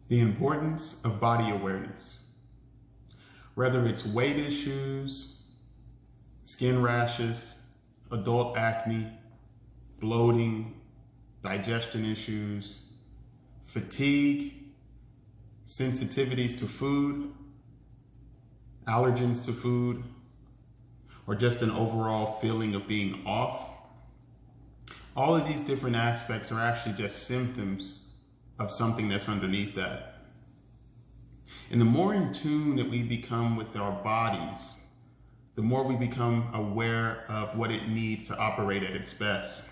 The importance of body awareness. Whether it's weight issues, skin rashes, adult acne, bloating, digestion issues, fatigue, sensitivities to food, allergens to food, or just an overall feeling of being off. All of these different aspects are actually just symptoms of something that's underneath that. And the more in tune that we become with our bodies, the more we become aware of what it needs to operate at its best.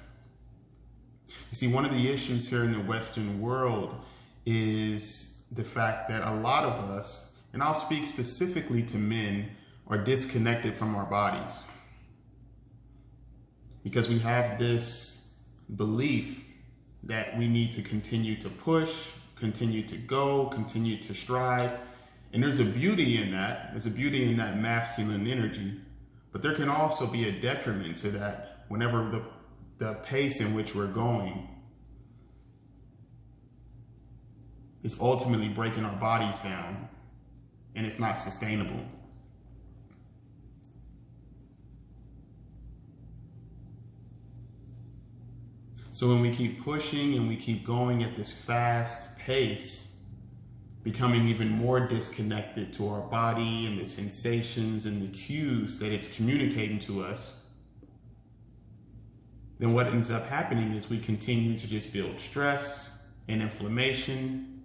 You see, one of the issues here in the Western world is the fact that a lot of us, and I'll speak specifically to men, are disconnected from our bodies. Because we have this belief that we need to continue to push, continue to go, continue to strive. And there's a beauty in that. There's a beauty in that masculine energy. But there can also be a detriment to that whenever the pace in which we're going is ultimately breaking our bodies down, and it's not sustainable. So when we keep pushing and we keep going at this fast pace, becoming even more disconnected to our body and the sensations and the cues that it's communicating to us, then what ends up happening is we continue to just build stress and inflammation,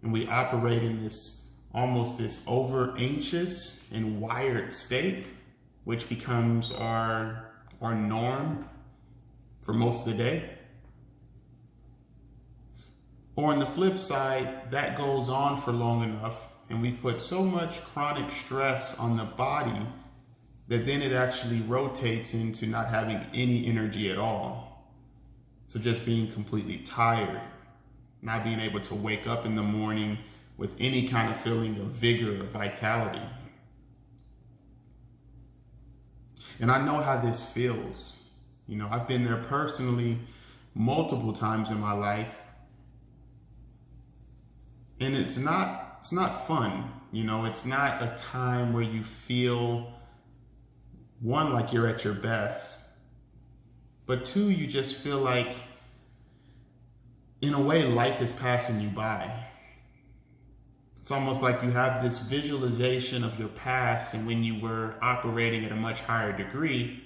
and we operate in this almost this over anxious and wired state, which becomes our norm for most of the day. Or on the flip side, that goes on for long enough and we've put so much chronic stress on the body that then it actually rotates into not having any energy at all. So just being completely tired, not being able to wake up in the morning with any kind of feeling of vigor or vitality. And I know how this feels. You know, I've been there personally multiple times in my life. And it's not fun. You know, it's not a time where you feel, one, like you're at your best, but two, you just feel like, in a way, life is passing you by. It's almost like you have this visualization of your past and when you were operating at a much higher degree,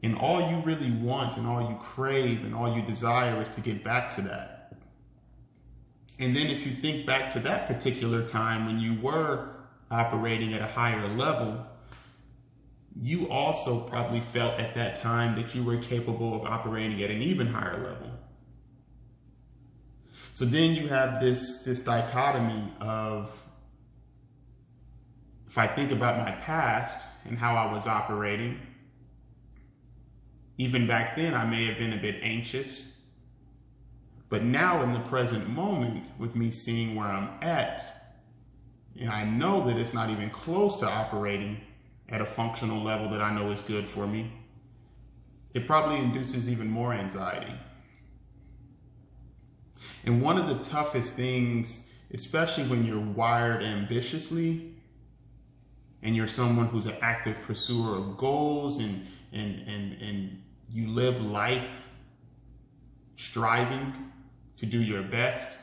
and all you really want and all you crave and all you desire is to get back to that. And then if you think back to that particular time when you were operating at a higher level, you also probably felt at that time that you were capable of operating at an even higher level. So then you have this dichotomy of, if I think about my past and how I was operating, even back then, I may have been a bit anxious, but now in the present moment, with me seeing where I'm at, and I know that it's not even close to operating at a functional level that I know is good for me, it probably induces even more anxiety. And one of the toughest things, especially when you're wired ambitiously, and you're someone who's an active pursuer of goals and you live life striving to do your best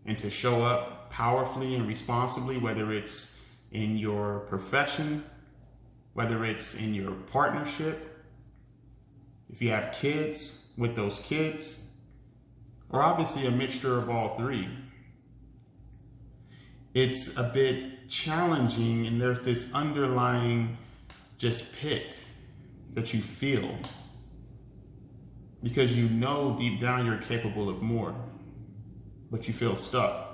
and to show up powerfully and responsibly, whether it's in your profession, whether it's in your partnership, if you have kids, with those kids, or obviously a mixture of all three. It's a bit challenging, and there's this underlying just pit that you feel because you know deep down you're capable of more, but you feel stuck.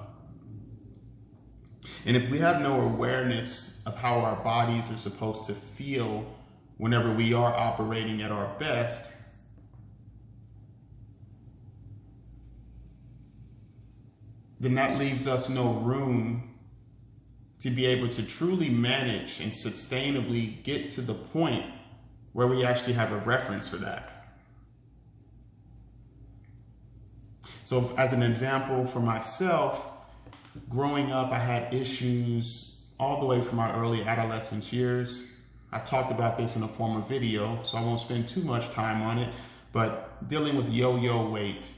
And if we have no awareness of how our bodies are supposed to feel whenever we are operating at our best, then that leaves us no room to be able to truly manage and sustainably get to the point where we actually have a reference for that. So as an example for myself, growing up, I had issues all the way from my early adolescence years. I've talked about this in a former video, so I won't spend too much time on it, but dealing with yo-yo weight,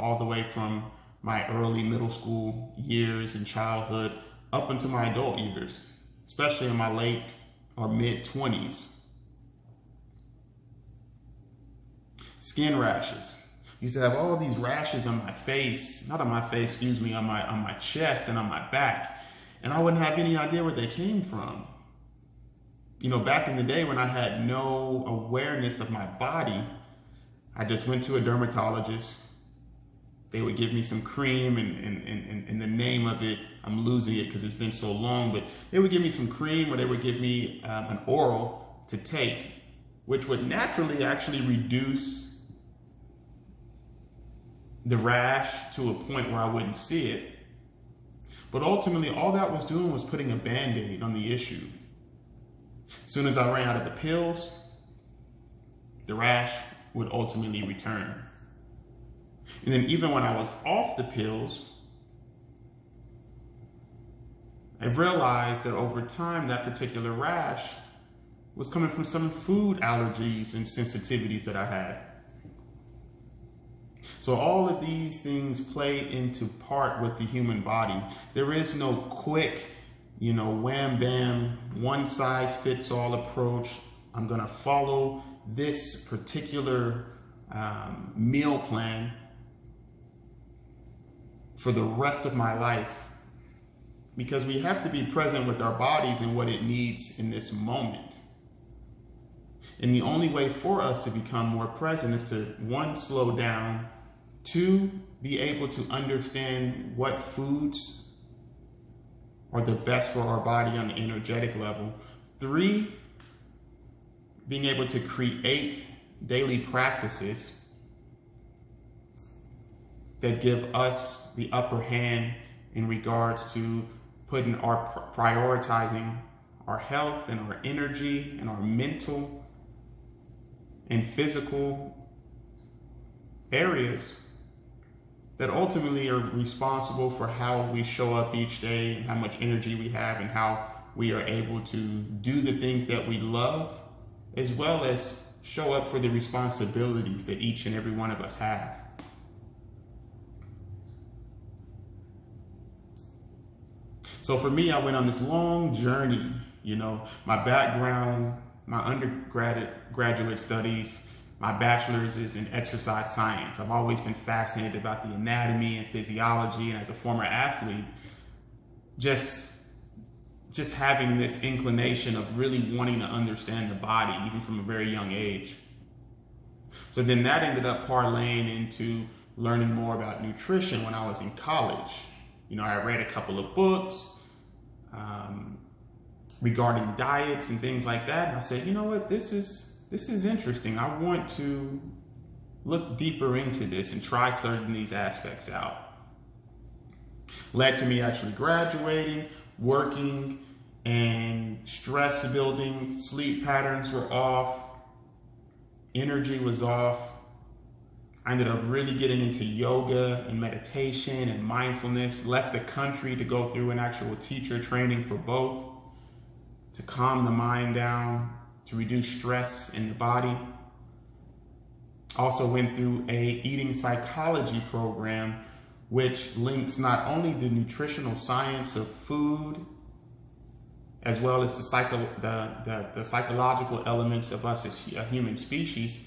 all the way from my early middle school years and childhood up into my adult years, especially in my late or mid 20s. Skin rashes. Used to have all these rashes on my face, not on my face, excuse me, on my chest and on my back. And I wouldn't have any idea where they came from. Back in the day when I had no awareness of my body, I just went to a dermatologist. They would give me some cream, and the name of it, I'm losing it because it's been so long, but they would give me some cream, or they would give me an oral to take, which would naturally actually reduce the rash to a point where I wouldn't see it. But ultimately, all that was doing was putting a Band-Aid on the issue. As soon as I ran out of the pills, the rash would ultimately return. And then even when I was off the pills, I realized that over time, that particular rash was coming from some food allergies and sensitivities that I had. So all of these things play into part with the human body. There is no quick, wham bam, one size fits all approach. I'm gonna follow this particular meal plan for the rest of my life, because we have to be present with our bodies and what it needs in this moment. And the only way for us to become more present is to, one, slow down, two, be able to understand what foods are the best for our body on the energetic level. Three, being able to create daily practices that give us the upper hand in regards to prioritizing our health and our energy and our mental and physical areas that ultimately are responsible for how we show up each day and how much energy we have and how we are able to do the things that we love, as well as show up for the responsibilities that each and every one of us have. So for me, I went on this long journey. My background, my undergraduate studies, my bachelor's is in exercise science. I've always been fascinated about the anatomy and physiology, and as a former athlete, just having this inclination of really wanting to understand the body, even from a very young age. So then that ended up parlaying into learning more about nutrition when I was in college. I read a couple of books regarding diets and things like that, and I said, this is interesting. I want to look deeper into this and try certain of these aspects out. Led to me actually graduating, working, and stress building. Sleep patterns were off. Energy was off. I ended up really getting into yoga and meditation and mindfulness. Left the country to go through an actual teacher training for both, to calm the mind down, to reduce stress in the body. Also went through a eating psychology program, which links not only the nutritional science of food, as well as the psychological elements of us as a human species,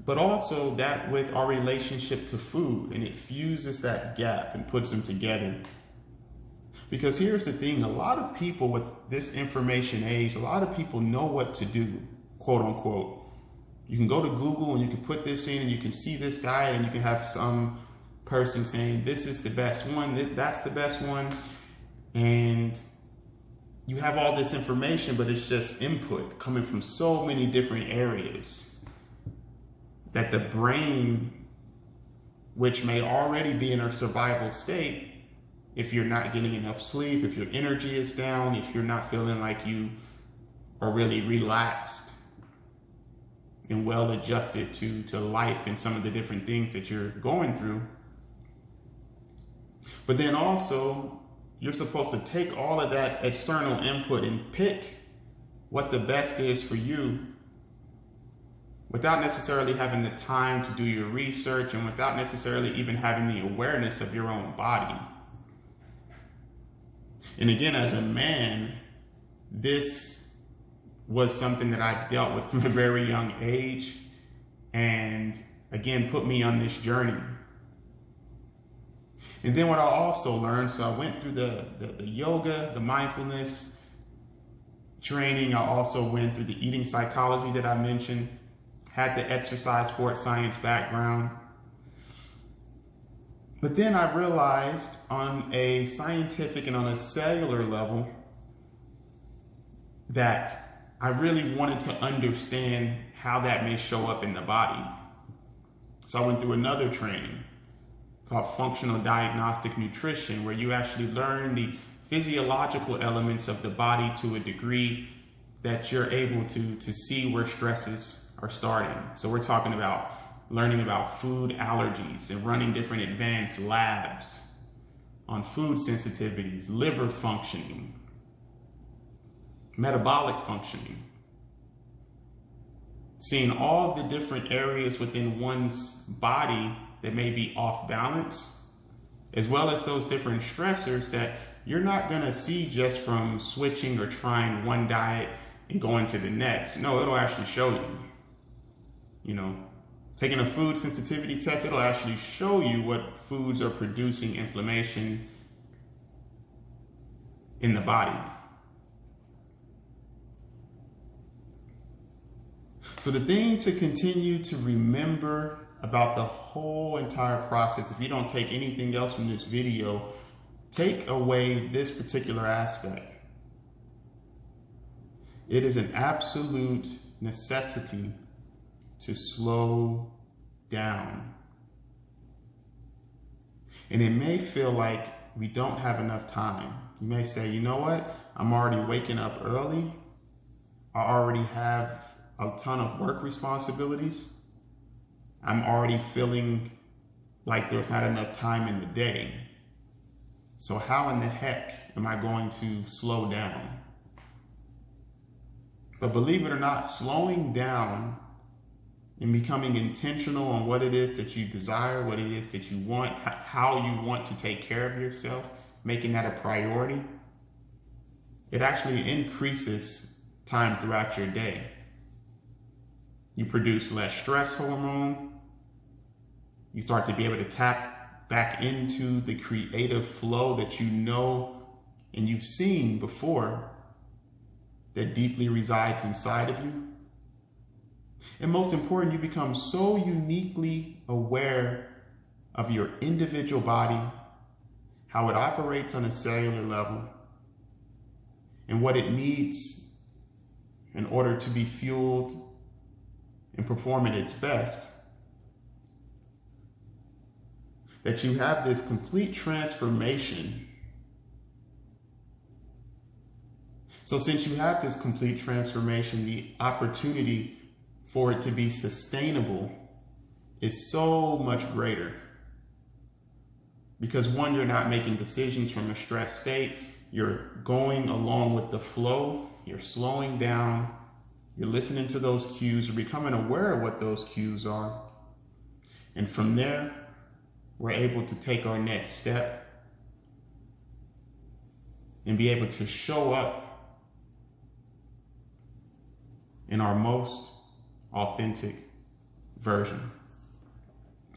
but also that with our relationship to food, and it fuses that gap and puts them together. Because here's the thing, a lot of people with this information age, a lot of people know what to do, quote unquote. You can go to Google and you can put this in and you can see this guide, and you can have some person saying, this is the best one, that's the best one. And you have all this information, but it's just input coming from so many different areas that the brain, which may already be in a survival state, if you're not getting enough sleep, if your energy is down, if you're not feeling like you are really relaxed and well adjusted to life and some of the different things that you're going through, But then also, you're supposed to take all of that external input and pick what the best is for you without necessarily having the time to do your research and without necessarily even having the awareness of your own body. And again, as a man, this was something that I dealt with from a very young age, and again, put me on this journey. And then what I also learned, so I went through the yoga, the mindfulness training. I also went through the eating psychology that I mentioned, had the exercise sports science background. But then I realized on a scientific and on a cellular level that I really wanted to understand how that may show up in the body. So I went through another training called functional diagnostic nutrition, where you actually learn the physiological elements of the body to a degree that you're able to see where stresses are starting. So we're talking about learning about food allergies and running different advanced labs on food sensitivities, liver functioning, metabolic functioning, seeing all the different areas within one's body that may be off balance, as well as those different stressors that you're not going to see just from switching or trying one diet and going to the next. No, it'll actually show you. You know, taking a food sensitivity test, it'll actually show you what foods are producing inflammation in the body. So the thing to continue to remember about the whole entire process, if you don't take anything else from this video, take away this particular aspect. It is an absolute necessity to slow down. And it may feel like we don't have enough time. You may say, you know what? I'm already waking up early. I already have a ton of work responsibilities. I'm already feeling like there's not enough time in the day. So how in the heck am I going to slow down? But believe it or not, slowing down and becoming intentional on what it is that you desire, what it is that you want, how you want to take care of yourself, making that a priority, it actually increases time throughout your day. You produce less stress hormone. You start to be able to tap back into the creative flow that you know and you've seen before that deeply resides inside of you. And most important, you become so uniquely aware of your individual body, how it operates on a cellular level, and what it needs in order to be fueled and perform at its best, that you have this complete transformation. So since you have this complete transformation, the opportunity for it to be sustainable is so much greater. Because one, you're not making decisions from a stressed state. You're going along with the flow. You're slowing down. You're listening to those cues. You're becoming aware of what those cues are. And from there, we're able to take our next step and be able to show up in our most authentic version.